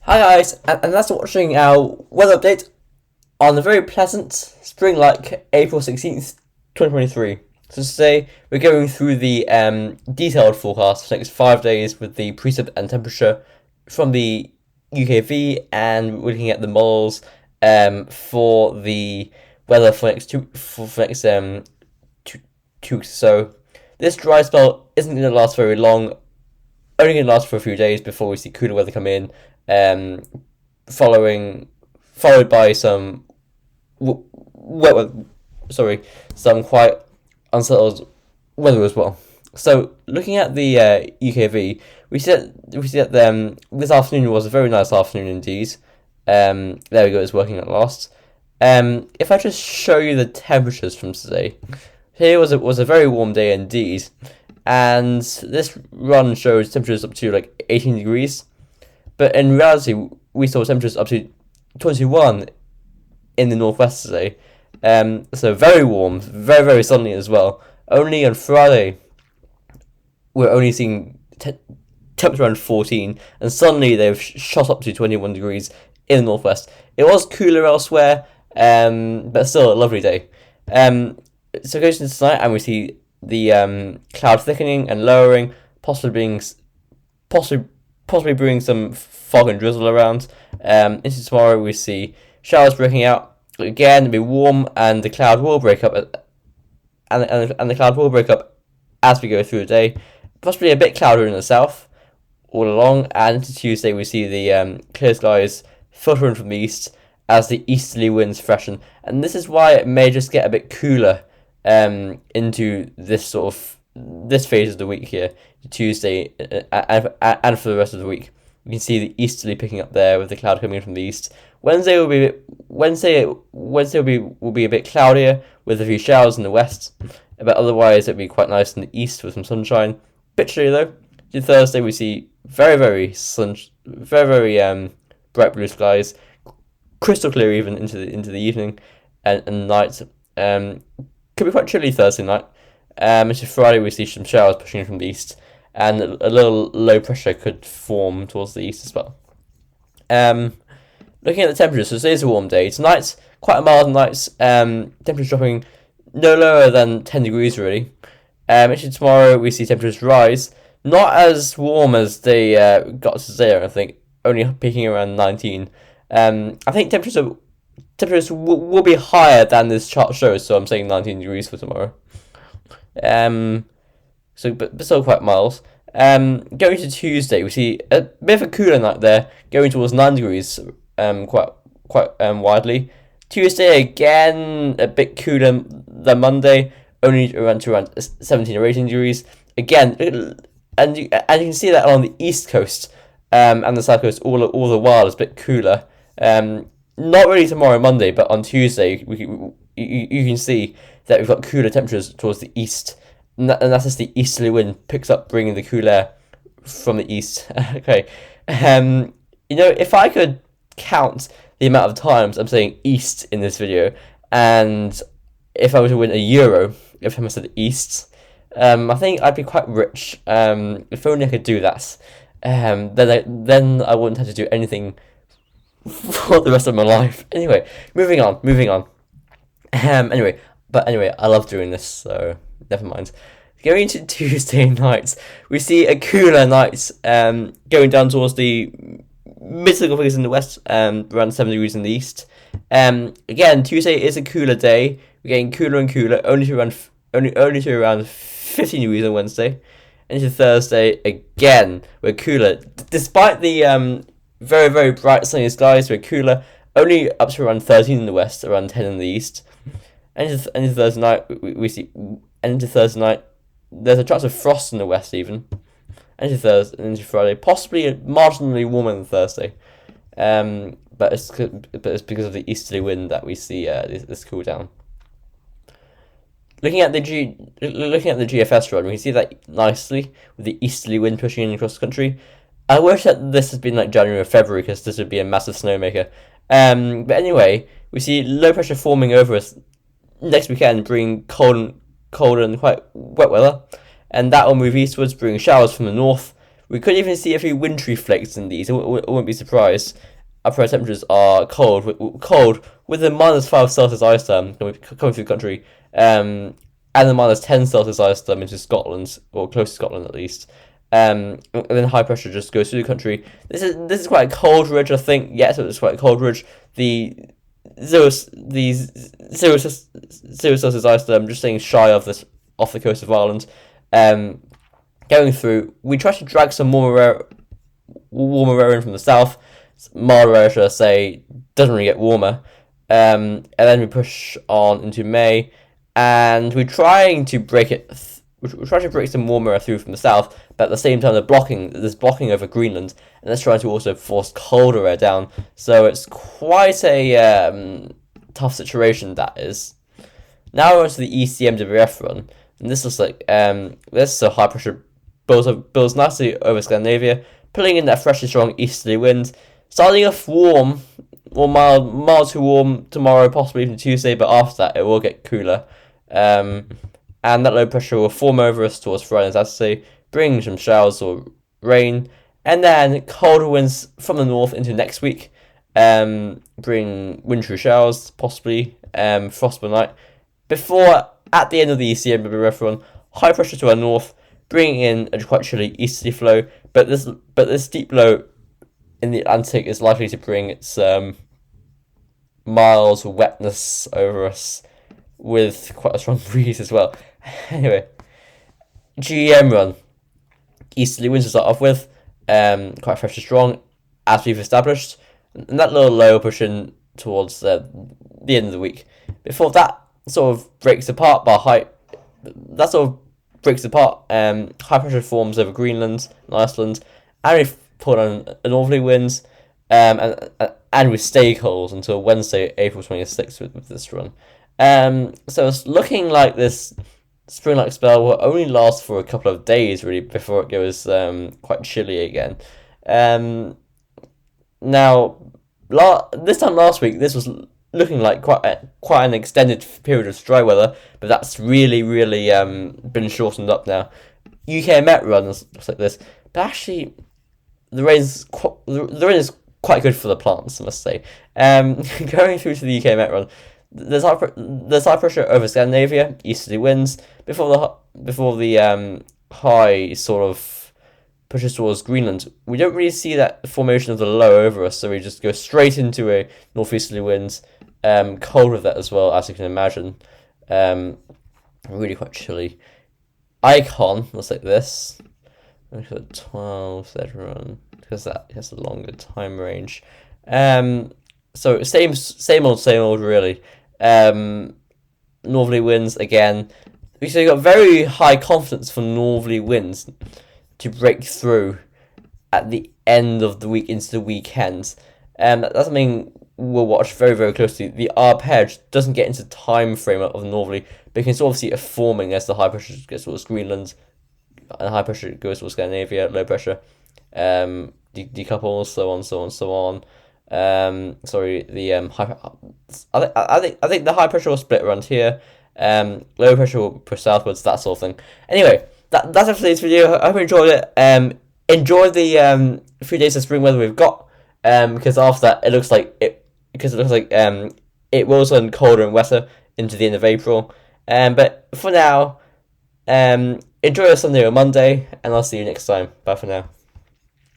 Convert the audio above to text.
Hi guys, and that's watching our weather update on a very pleasant spring-like April 16th, 2023. So today we're going through the detailed forecast for the next 5 days with the precip and temperature from the UKV, and we're looking at the models for the weather for next two weeks. So this dry spell isn't going to last very long, only going to last for a few days before we see cooler weather come in. Followed by some some quite unsettled weather as well. So looking at the UKV, we see that this afternoon was a very nice afternoon indeed. There we go, it's working at last. If I just show you the temperatures from today, here was a very warm day indeed, and this run shows temperatures up to like 18 degrees. But in reality, we saw temperatures up to 21 in the northwest today. So very warm, very, very sunny as well. Only on Friday, we're only seeing temperature around 14, and suddenly they've shot up to 21 degrees in the northwest. It was cooler elsewhere, but still a lovely day. So it goes into tonight, and we see the cloud thickening and lowering, possibly bringing some fog and drizzle around. Into tomorrow, we see showers breaking out again. It'll be warm, and the cloud will break up, and the cloud will break up as we go through the day. Possibly a bit cloudier in the south all along, and into Tuesday we see the clear skies filtering from the east as the easterly winds freshen, and this is why it may just get a bit cooler into this phase of the week here, Tuesday, and for the rest of the week. You can see the easterly picking up there with the cloud coming in from the east. Wednesday will be a bit cloudier with a few showers in the west, but otherwise it'll be quite nice in the east with some sunshine. Bit chilly though. On Thursday we see very bright blue skies, crystal clear even into the evening and night. Could be quite chilly Thursday night. Into Friday we see some showers pushing in from the east, and a little low pressure could form towards the east as well. Looking at the temperatures, so today's a warm day. Tonight's quite a mild night. Temperatures dropping no lower than 10 degrees really. Actually tomorrow we see temperatures rise, not as warm as they got today, I think, only peaking around 19. I think temperatures will be higher than this chart shows, so I'm saying 19 degrees for tomorrow. But still quite mild. Going to Tuesday, we see a bit of a cooler night there, going towards 9 degrees, quite widely. Tuesday again a bit cooler than Monday, only around 17 or 18 degrees. Again, and you can see that along the east coast, and the south coast all the while is a bit cooler. Not really tomorrow, Monday, but on Tuesday you can see that we've got cooler temperatures towards the east, and that's as the easterly wind picks up, bringing the cool air from the east. Okay, if I could count the amount of times I'm saying east in this video, and if I were to win a euro every time I said east, I think I'd be quite rich. If only I could do that. Then I wouldn't have to do anything for the rest of my life. Anyway, moving on. Anyway, I love doing this, so never mind. Going into Tuesday night, we see a cooler night, going down towards the mid-single figures in the west, around 7 degrees in the east. Again, Tuesday is a cooler day. We're getting cooler and cooler, only to around 15 degrees on Wednesday. And into Thursday, again, we're cooler. Despite the very, very bright sunny skies, we're cooler, only up to around 13 in the west, around 10 in the east. And into Thursday night, we see, and into Thursday night, there's a chance of frost in the west even. And into Thursday, and into Friday, possibly marginally warmer than Thursday. But it's because of the easterly wind that we see this cool down. Looking at the GFS run, we can see that nicely with the easterly wind pushing in across the country. I wish that this had been like January or February, because this would be a massive snowmaker. But anyway, we see low pressure forming over us next weekend, bringing cold and quite wet weather, and that will move eastwards, bringing showers from the north, We could even see a few wintry flakes in these. I wouldn't be surprised. Upper temperatures are cold with a -5 Celsius ice storm coming through the country, and a -10 Celsius ice storm into Scotland, or close to Scotland at least. And then high pressure just goes through the country. This is quite a cold ridge, I think. Yes, it's quite a cold ridge. The zero Celsius ice storm just staying shy of this off the coast of Ireland. Going through, we try to drag some warmer air in from the south. Milder air, should I say, doesn't really get warmer. And then we push on into May, and we're trying to break it. We're trying to break some warmer air through from the south, but at the same time, there's blocking over Greenland, and that's trying to also force colder air down. So it's quite a tough situation, that is. Now we're on to the ECMWF run, and this looks like this is a high pressure builds nicely over Scandinavia, pulling in that freshly strong easterly wind. Starting off warm, or mild to warm tomorrow, possibly even Tuesday, but after that it will get cooler. And that low pressure will form over us towards Friday and Saturday, bring some showers or rain, and then colder winds from the north into next week, bring wintry showers, possibly, frost by night. Before, at the end of the ECMWF run, high pressure to our north, bringing in a quite chilly easterly flow, but this deep low in the Atlantic is likely to bring its mild wetness over us with quite a strong breeze as well. Anyway, GEM run. Easterly winds to start off with, quite fresh and strong, as we've established, and that little low pushing towards the end of the week. Before that sort of breaks apart high pressure forms over Greenland and Iceland, and we've put on a northerly winds, and we stay cold until Wednesday, April 26th with this run. So it's looking like this spring-like spell will only last for a couple of days, really, before it goes quite chilly again. Now, this time last week, this was looking like quite an extended period of dry weather, but that's really been shortened up now. UK Met runs like this, but actually the rain is quite good for the plants, I must say. Going through to the UK Met run, there's high pressure over Scandinavia, easterly winds before the high sort of pushes towards Greenland. We don't really see that formation of the low over us, so we just go straight into a northeasterly winds. Cold with that as well, as you can imagine. Really quite chilly. Icon looks like this. Look at 12 that run, because that has a longer time range. So same old really. Northerly winds again. So you got very high confidence for northerly winds to break through at the end of the week into the weekend. That's something we'll watch very closely. The arpegge doesn't get into time frame of northerly, but you can sort of see it forming as the high pressure gets towards Greenland, and high pressure goes towards Scandinavia, low pressure decouples, so on. Sorry, the I think the high pressure will split around here. Low pressure will push southwards, that sort of thing. Anyway, that's it for today's video. I hope you enjoyed it. Enjoy the few days of spring weather we've got. Because after that, it looks like it will turn colder and wetter into the end of April. But for now, enjoy your Sunday or Monday, and I'll see you next time. Bye for now.